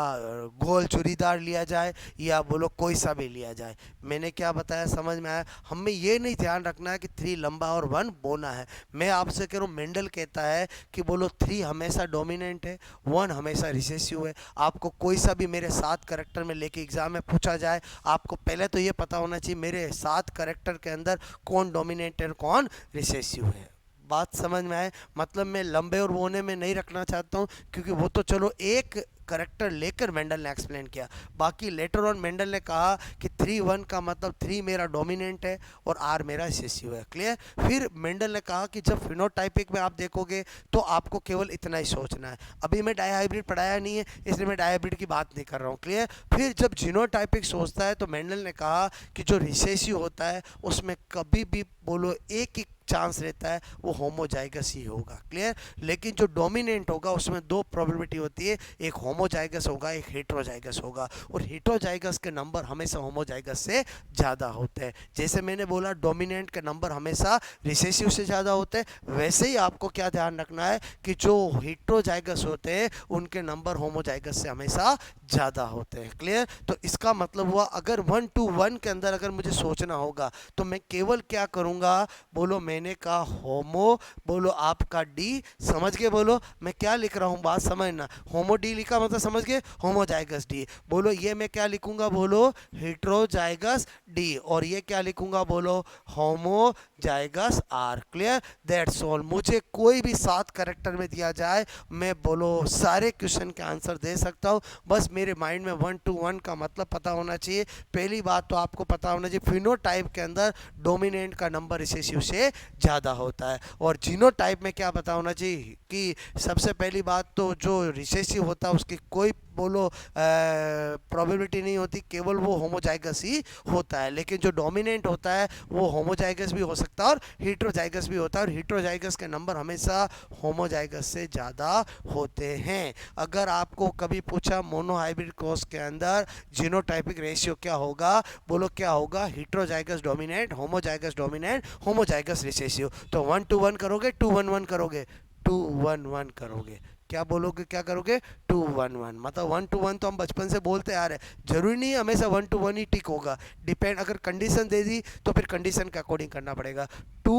गोल चूड़ीदार लिया जाए या बोलो कोई सा भी लिया जाए। मैंने क्या बताया, समझ में आया? हमें ये नहीं ध्यान रखना है कि 3 लंबा और 1 बोना है। मैं आपसे कह रहा हूँ, मेंडल कहता है कि बोलो 3 हमेशा डोमिनेंट है, 1 हमेशा रिसेसिव है। आपको कोई सा भी मेरे 7 करेक्टर में लेके एग्जाम में पूछा जाए, आपको पहले तो ये पता होना चाहिए मेरे 7 करेक्टर के अंदर कौन डोमिनेंट है और कौन रिसेसिव है। बात समझ में आए? मतलब मैं लंबे और बोने में नहीं रखना चाहता हूँ, क्योंकि वो तो चलो एक करेक्टर लेकर मेंडल ने एक्सप्लेन किया। बाकी लेटर ऑन मेंडल ने कहा कि 3-1 का मतलब 3 मेरा डोमिनेंट है और आर मेरा रिसेसिव है। क्लियर? फिर मेंडल ने कहा कि जब फिनोटाइपिक में आप देखोगे तो आपको केवल इतना ही सोचना है। अभी मैं डायहाइब्रिड पढ़ाया नहीं है, इसलिए मैं डायहाइब्रिड की बात नहीं कर रहा हूँ। क्लियर? फिर जब जीनोटाइपिक सोचता है तो मेंडल ने कहा कि जो रिसेसिव होता है उसमें कभी भी बोलो एक चांस रहता है वो होमोजाइगस ही होगा। क्लियर? लेकिन जो डोमिनेंट होगा उसमें 2 प्रोबेबिलिटी होती है, एक होमोजाइगस होगा, एक हेटेरोजाइगस होगा, और हेटेरोजाइगस के नंबर हमेशा होमोजाइगस से ज़्यादा होते हैं। जैसे मैंने बोला डोमिनेंट के नंबर हमेशा रिसेसिव से ज़्यादा होते हैं, वैसे ही आपको क्या ध्यान रखना है कि जो हेटेरोजाइगस होते हैं उनके नंबर होमोजाइगस से हमेशा ज़्यादा होते हैं। क्लियर? तो इसका मतलब हुआ अगर 1 to 1 के अंदर अगर मुझे सोचना होगा तो मैं केवल क्या करूँगा, बोलो मैंने कहा होमो, बोलो आपका डी, समझ के बोलो मैं क्या लिख रहा हूँ, बात समझना। होमो डी लिखा मतलब समझ के होमोजाइगस डी। बोलो ये मैं क्या लिखूंगा, बोलो हेट्रोजाइगस डी। और ये क्या लिखूंगा, बोलो homozygous r. Clear, that's all. मुझे कोई भी 7 करेक्टर में दिया जाए, मैं बोलो सारे क्वेश्चन के आंसर दे सकता हूँ। बस मेरे माइंड में 1 to 1 का मतलब पता होना चाहिए। पहली बात तो आपको पता होना चाहिए फिनोटाइप के अंदर डोमिनेंट का नंबर रिसेसिव से ज़्यादा होता है। और जीनोटाइप में क्या पता होना चाहिए कि सबसे पहली बात तो जो रिसेसिव होता है उसकी कोई बोलो प्रोबेबिलिटी नहीं होती, केवल वो होमोजाइगस ही होता है। लेकिन जो डोमिनेंट होता है वो होमोजाइगस भी हो सकता है और हीट्रोजाइगस भी होता है, और हीट्रोजाइगस के नंबर हमेशा होमोजाइगस से ज़्यादा होते हैं। अगर आपको कभी पूछा मोनोहाइब्रिड क्रॉस के अंदर जीनोटाइपिक रेशियो क्या होगा, बोलो क्या होगा, heterozygous dominant, homozygous dominant, homozygous recessive. तो 1 to 1 करोगे, 2 1 1 करोगे, 2 1 1 करोगे, क्या बोलोगे, क्या करोगे, 2 1 1। मतलब 1 to 1 तो हम बचपन से बोलते आ रहे हैं, जरूरी नहीं है हमेशा 1 to 1 ही टिक होगा। डिपेंड, अगर कंडीशन दे दी तो फिर कंडीशन के अकॉर्डिंग करना पड़ेगा। 2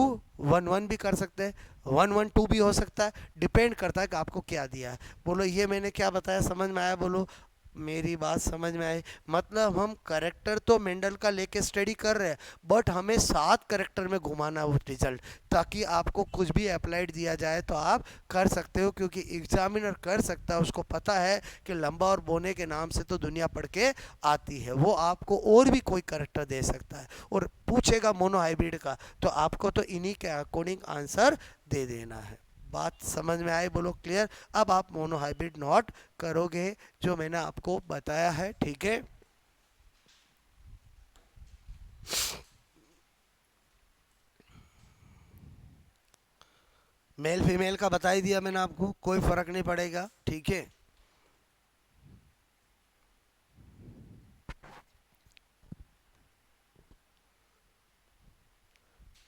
1 1 भी कर सकते हैं, 1 1 2 भी हो सकता है, डिपेंड करता है कि आपको क्या दिया है। बोलो ये मैंने क्या बताया, समझ में आया, बोलो मेरी बात समझ में आई। मतलब हम करेक्टर तो मेंडल का लेके स्टडी कर रहे हैं, बट हमें 7 करेक्टर में घुमाना है वो रिजल्ट, ताकि आपको कुछ भी अप्लाइड दिया जाए तो आप कर सकते हो। क्योंकि एग्जामिनर कर सकता है, उसको पता है कि लंबा और बोने के नाम से तो दुनिया पढ़ के आती है, वो आपको और भी कोई करेक्टर दे सकता है और पूछेगा मोनोहाइब्रिड का, तो आपको तो इन्हीं के अकॉर्डिंग आंसर दे देना है। बात समझ में आए, बोलो क्लियर। अब आप मोनोहाइब्रिड नोट करोगे जो मैंने आपको बताया है, ठीक है। मेल फीमेल का बता ही दिया मैंने आपको, कोई फर्क नहीं पड़ेगा, ठीक है।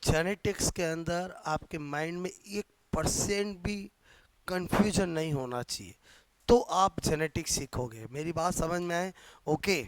जेनेटिक्स के अंदर आपके माइंड में 1% भी कंफ्यूजन नहीं होना चाहिए, तो आप जेनेटिक्स सीखोगे। मेरी बात समझ में आए, ओके।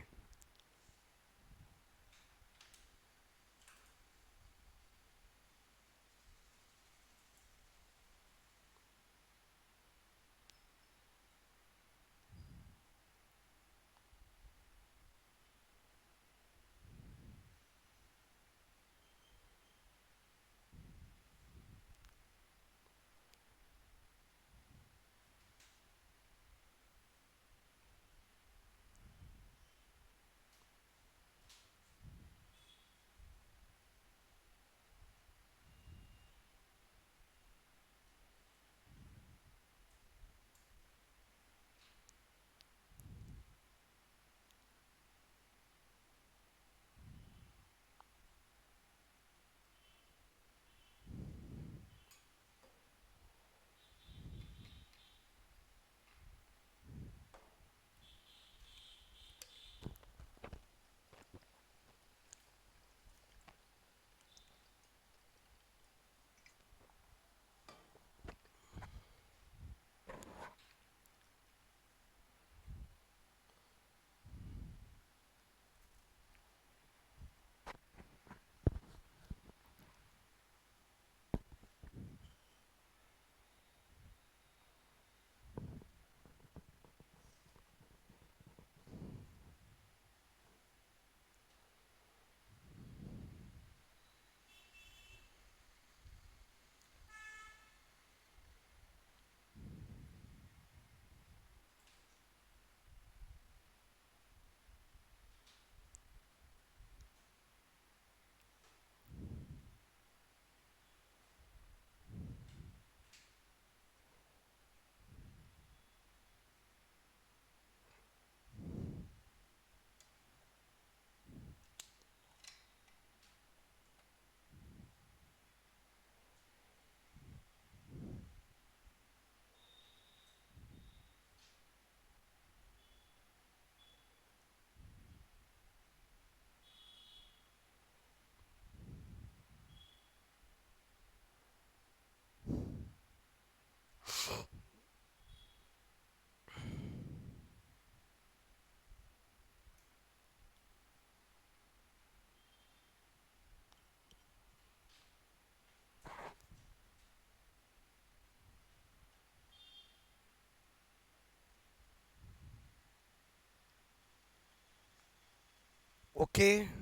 ओके,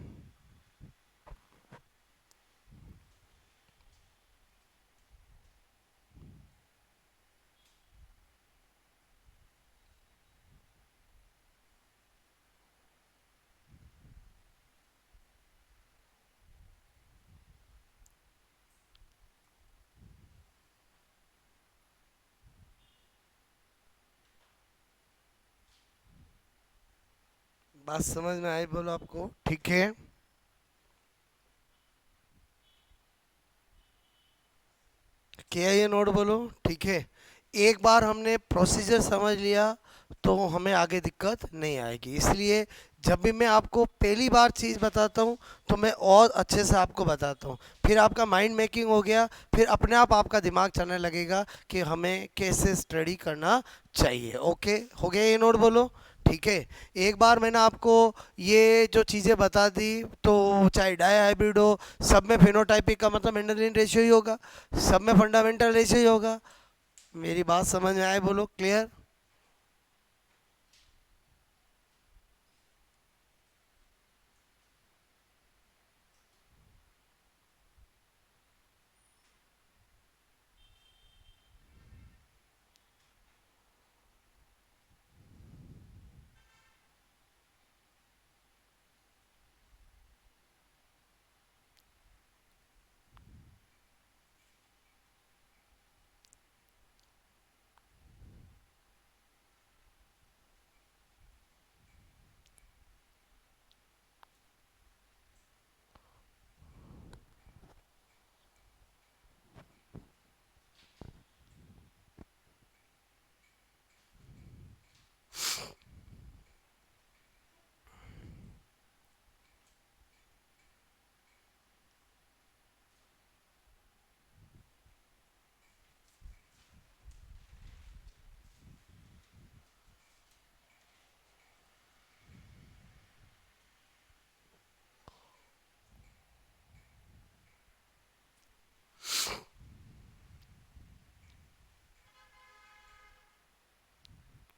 बात समझ में आई बोलो आपको? ठीक है, क्या ये नोट बोलो? ठीक है, एक बार हमने प्रोसीजर समझ लिया तो हमें आगे दिक्कत नहीं आएगी। इसलिए जब भी मैं आपको पहली बार चीज़ बताता हूँ तो मैं और अच्छे से आपको बताता हूँ, फिर आपका माइंड मेकिंग हो गया, फिर अपने आप आपका दिमाग चलने लगेगा कि हमें कैसे स्टडी करना चाहिए। ओके, हो गया ये नोट बोलो? ठीक है, एक बार मैंने आपको ये जो चीज़ें बता दी, तो चाहे डाई हाइब्रिड हो, सब में फिनोटाइपिक का मतलब मेंडेलियन रेशियो ही होगा, सब में फंडामेंटल रेशियो ही होगा। मेरी बात समझ में आए बोलो? क्लियर?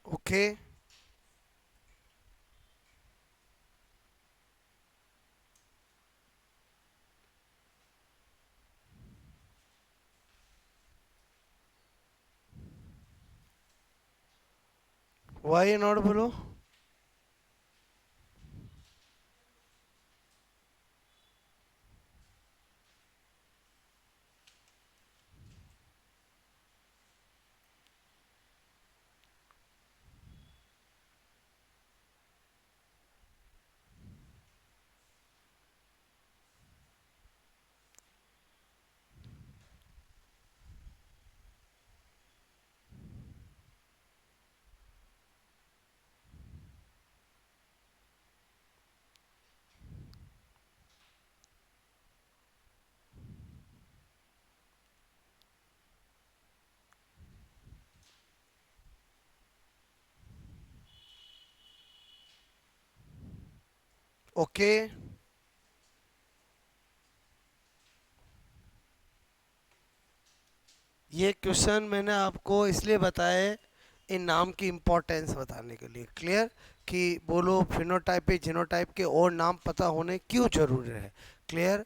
ओके, वाई नॉट बोलो? ओके, ये क्वेश्चन मैंने आपको इसलिए बताया है, इन नाम की इम्पोर्टेंस बताने के लिए। क्लियर? कि बोलो फिनोटाइप पे जीनोटाइप के और नाम पता होने क्यों जरूरी है। क्लियर?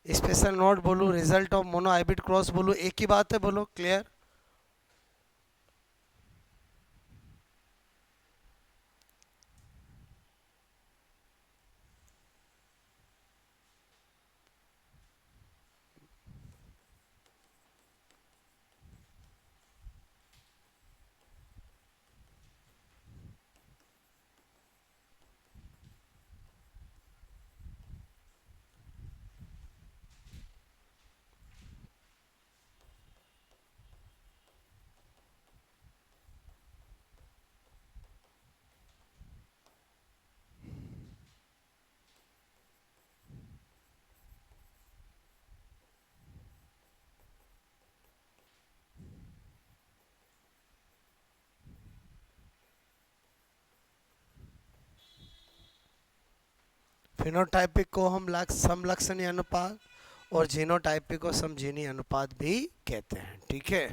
स्पेशल नोट बोलूँ, result of mono hybrid cross बोलूँ, एक ही बात है बोलो? क्लियर? फिनोटाइपिक को हम समलक्षणी अनुपात और जीनोटाइपिक को समजीनी अनुपात भी कहते हैं। ठीक है?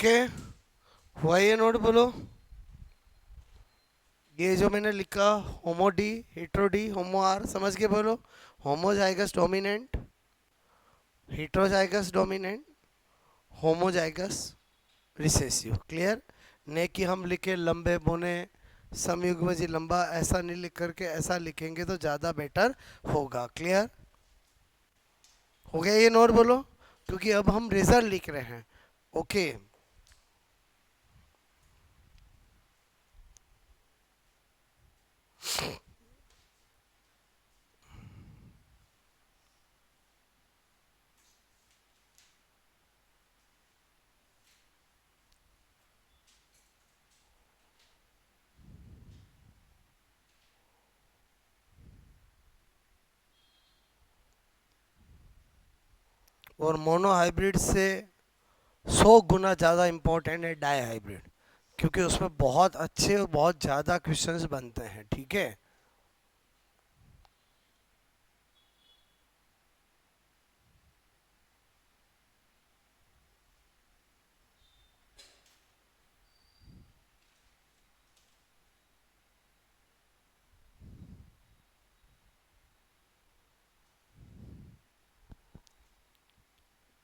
ओके, हुआ ये नोट बोलो। ये जो मैंने लिखा, homo D, hetero D, homo R, समझ के बोलो। Homozygous dominant, heterozygous dominant, homozygous recessive. Clear? ने कि हम लिखे लंबे बोने समयुग्मजी लंबा, ऐसा नहीं लिख करके ऐसा लिखेंगे तो ज़्यादा बेटर होगा। क्लियर हो गया ये नोट बोलो, क्योंकि अब हम रिजल्ट लिख रहे हैं। ओके, और मोनो हाइब्रिड से 100 गुना ज़्यादा इम्पोर्टेंट है डाई हाइब्रिड, क्योंकि उसमें बहुत अच्छे और बहुत ज़्यादा क्वेश्चंस बनते हैं। ठीक है,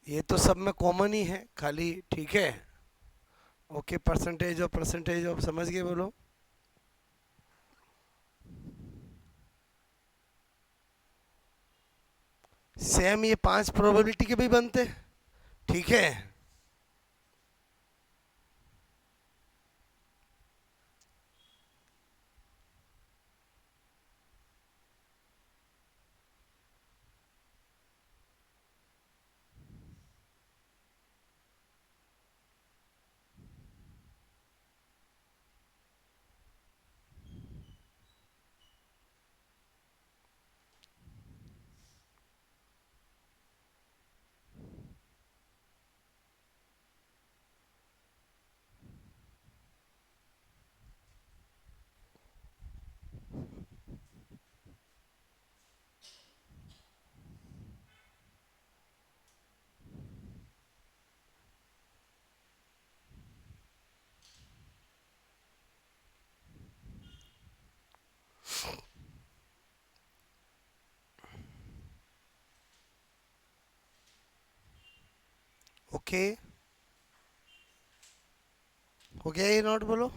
ये तो सब में कॉमन ही है खाली। ठीक है, ओके, परसेंटेज ऑफ समझ गए बोलो। सेम ये 5 प्रोबेबिलिटी के भी बनते हैं। ठीक है, ओके, हो गया ये नोट बोलो।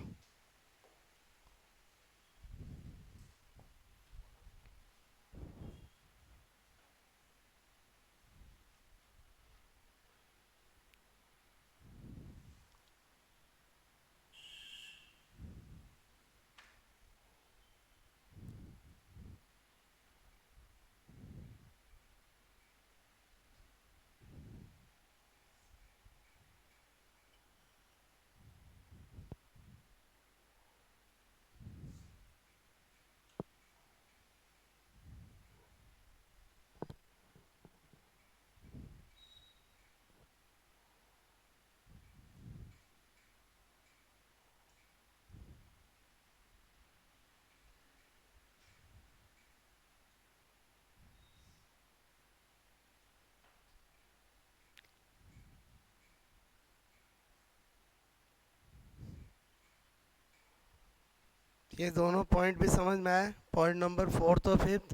ये दोनों पॉइंट भी समझ में आए। पॉइंट नंबर 4 और 5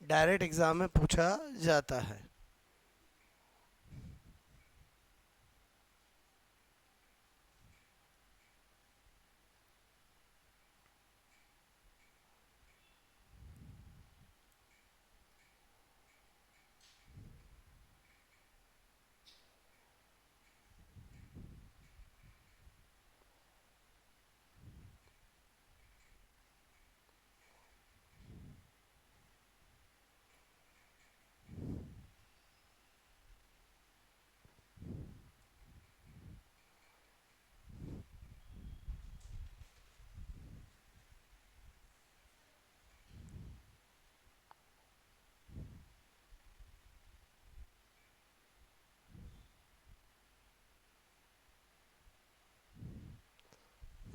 डायरेक्ट एग्जाम में पूछा जाता है।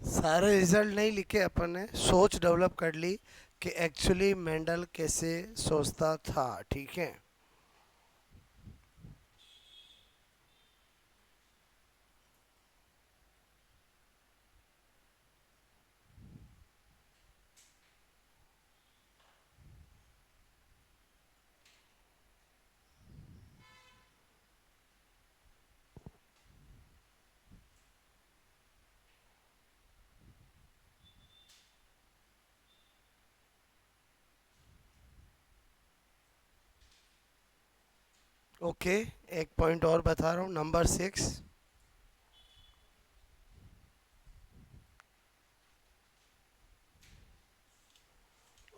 सारे रिजल्ट नहीं लिखे अपन ने, सोच डेवलप कर ली कि एक्चुअली मेंडल कैसे सोचता था। ठीक है, ओके, एक पॉइंट और बता रहा हूँ, नंबर 6।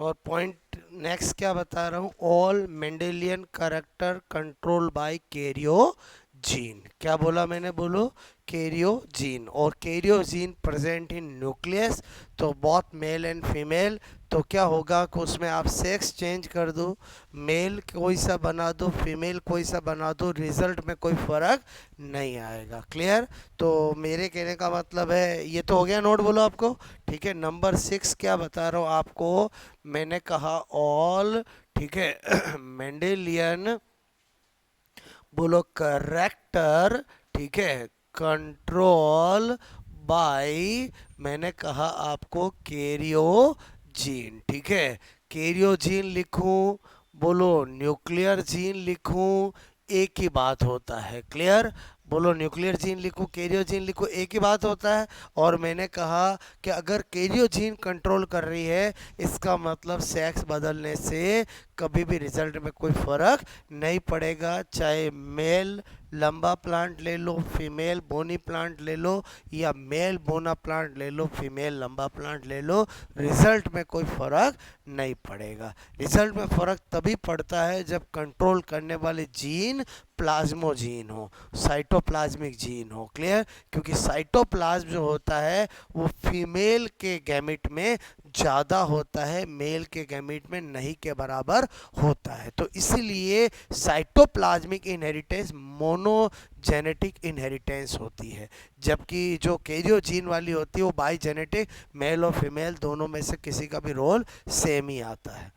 और पॉइंट नेक्स्ट क्या बता रहा हूँ, all Mendelian character control by Cairo gene. क्या बोला मैंने, बोलो कैरियो जीन। और Cairo gene present in nucleus, तो बोथ मेल एंड फीमेल। तो क्या होगा कि उसमें आप सेक्स चेंज कर दो, मेल कोई सा बना दो, फीमेल कोई सा बना दो, रिजल्ट में कोई फर्क नहीं आएगा। क्लियर? तो मेरे कहने का मतलब है, ये तो हो गया नोट, बोलो आपको। ठीक है, नंबर 6 क्या बता रहा हूँ आपको, मैंने कहा ऑल, ठीक है, मेंडेलियन, बोलो करेक्टर, ठीक है, कंट्रोल बाय, मैंने कहा आपको कैरियो जीन। ठीक है, कैरियो जीन लिखूं, बोलो न्यूक्लियर जीन लिखूं, एक ही बात होता है। क्लियर? बोलो न्यूक्लियर जीन लिखो, कैरियो जीन लिखो, एक ही बात होता है। और मैंने कहा कि अगर कैरियो जीन कंट्रोल कर रही है, इसका मतलब सेक्स बदलने से कभी भी रिजल्ट में कोई फर्क नहीं पड़ेगा। चाहे मेल लंबा प्लांट ले लो, फीमेल बोनी प्लांट ले लो, या मेल बोना प्लांट ले लो, फीमेल लंबा प्लांट ले लो, रिजल्ट में कोई फर्क नहीं पड़ेगा। रिजल्ट में फर्क तभी पड़ता है जब कंट्रोल करने वाले जीन प्लाज्मोजीन हो, साइटोप्लाज्मिक जीन हो। क्लियर? क्योंकि साइटोप्लाज्म जो होता है वो फीमेल के गैमिट में ज़्यादा होता है, मेल के गैमिट में नहीं के बराबर होता है। तो इसलिए साइटोप्लाज्मिक इनहेरिटेंस मोनोजेनेटिक इनहेरिटेंस होती है, जबकि जो कैरियो जीन वाली होती है वो बाई जेनेटिक, मेल और फीमेल दोनों में से किसी का भी रोल सेम ही आता है।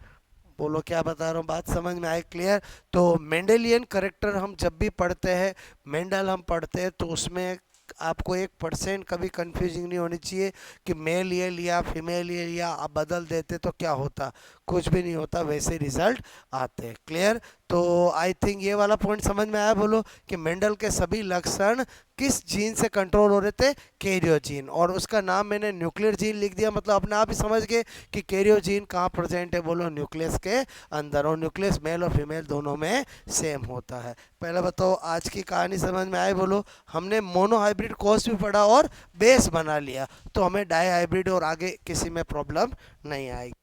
बोलो क्या बता रहा हूँ, बात समझ में आई? क्लियर? तो मेंडेलियन करेक्टर हम जब भी पढ़ते हैं, मेंडल हम पढ़ते हैं, तो उसमें आपको 1% कभी कंफ्यूजिंग नहीं होनी चाहिए कि मेल ये लिया फीमेल ये लिया, आप बदल देते तो क्या होता, कुछ भी नहीं होता, वैसे रिजल्ट आते हैं। क्लियर? तो आई थिंक ये वाला पॉइंट समझ में आया। बोलो कि मेंडल के सभी लक्षण किस जीन से कंट्रोल हो रहे थे, कैरियो जीन, और उसका नाम मैंने न्यूक्लियर जीन लिख दिया, मतलब अपने आप ही समझ गए कि कैरियो जीन कहाँ प्रेजेंट है, बोलो न्यूक्लियस के अंदर, और न्यूक्लियस मेल और फीमेल दोनों में सेम होता है। पहले बताओ आज की कहानी समझ में आई? बोलो, हमने मोनो हाइब्रिड कोर्स भी पढ़ा और बेस बना लिया, तो हमें डाई हाइब्रिड और आगे किसी में प्रॉब्लम नहीं आएगी।